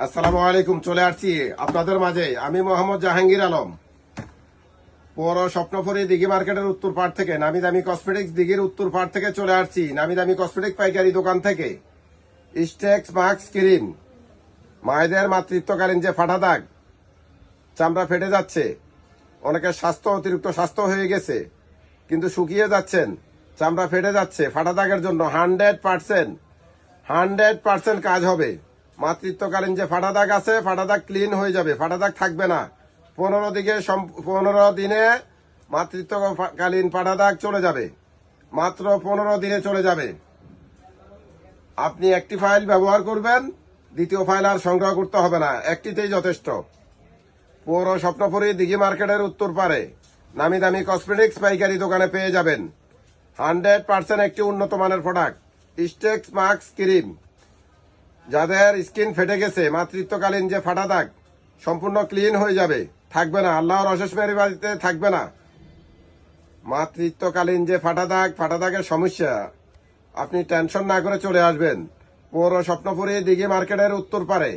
আসসালামু আলাইকুম। চলে আসছি আপনাদের মাঝে আমি মোহাম্মদ জাহাঙ্গীর আলম। পৌর স্বপ্নপুরী দিঘি মার্কেটের উত্তর পাড় থেকে নামি দামি কসমেটিক্স দিঘির উত্তর পাড় থেকে চলে আসছি নামি দামি কসমেটিক পাইকারি দোকান থেকে। স্টেক্স মাস্ক ক্রিম, মায়েদের মাতৃত্বকালীন যে ফাটা দাগ, চামড়া ফেটে যাচ্ছে, অনেকের স্বাস্থ্য অতিরিক্ত স্বাস্থ্য হয়ে গেছে কিন্তু শুকিয়ে যাচ্ছেন, চামড়া ফেটে যাচ্ছে, ফাটা দাগের জন্য 100% কাজ হবে। মাতৃত্বকালীন যে ফাটা দাগ আছে, ফাটা দাগ ক্লিন হয়ে যাবে, ফাটা দাগ থাকবে না। 15 দিনে মাতৃত্বকালীন ফাটা দাগ চলে যাবে, মাত্র 15 দিনে চলে যাবে। আপনি একটি ফাইল ব্যবহার করবেন, দ্বিতীয় ফাইল আর সংগ্রহ করতে হবে না, একটিতেই যথেষ্ট। পৌর স্বপ্নপুরী দিঘি মার্কেটের উত্তর পারে নামি দামি কসমেটিক্স পাইকারি দোকানে পেয়ে যাবেন 100% একটি উন্নত মানের প্রোডাক্ট স্টেক্স মাস্ক ক্রিম। যাদের স্কিন ফেটে গেছে, মাতৃত্বকালীন যে ফাটা দাগ সম্পূর্ণ ক্লিন হয়ে যাবে, থাকবে না, আল্লাহর অশেষ মেহেরবানিতে থাকবে না। মাতৃত্বকালীন যে ফাটা দাগের সমস্যা, আপনি টেনশন না করে চলে আসবেন পৌর স্বপ্নপুরী দিঘি মার্কেটের উত্তর পারে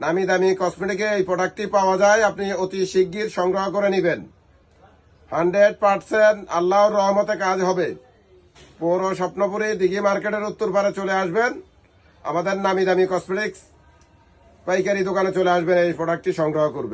নামি দামি কসমেটিকে এই প্রোডাক্টটি পাওয়া যায়। আপনি অতি শিগগির সংগ্রহ করে নেবেন। 100% আল্লাহর রহমতে কাজ হবে। পৌর স্বপ্নপুরী দিঘি মার্কেটের উত্তর পারে চলে আসবেন, আমাদের নামি দামি কসমেটিক্স পাইকারি দোকানে চলে আসবেন, এই প্রোডাক্টটি সংগ্রহ করবেন।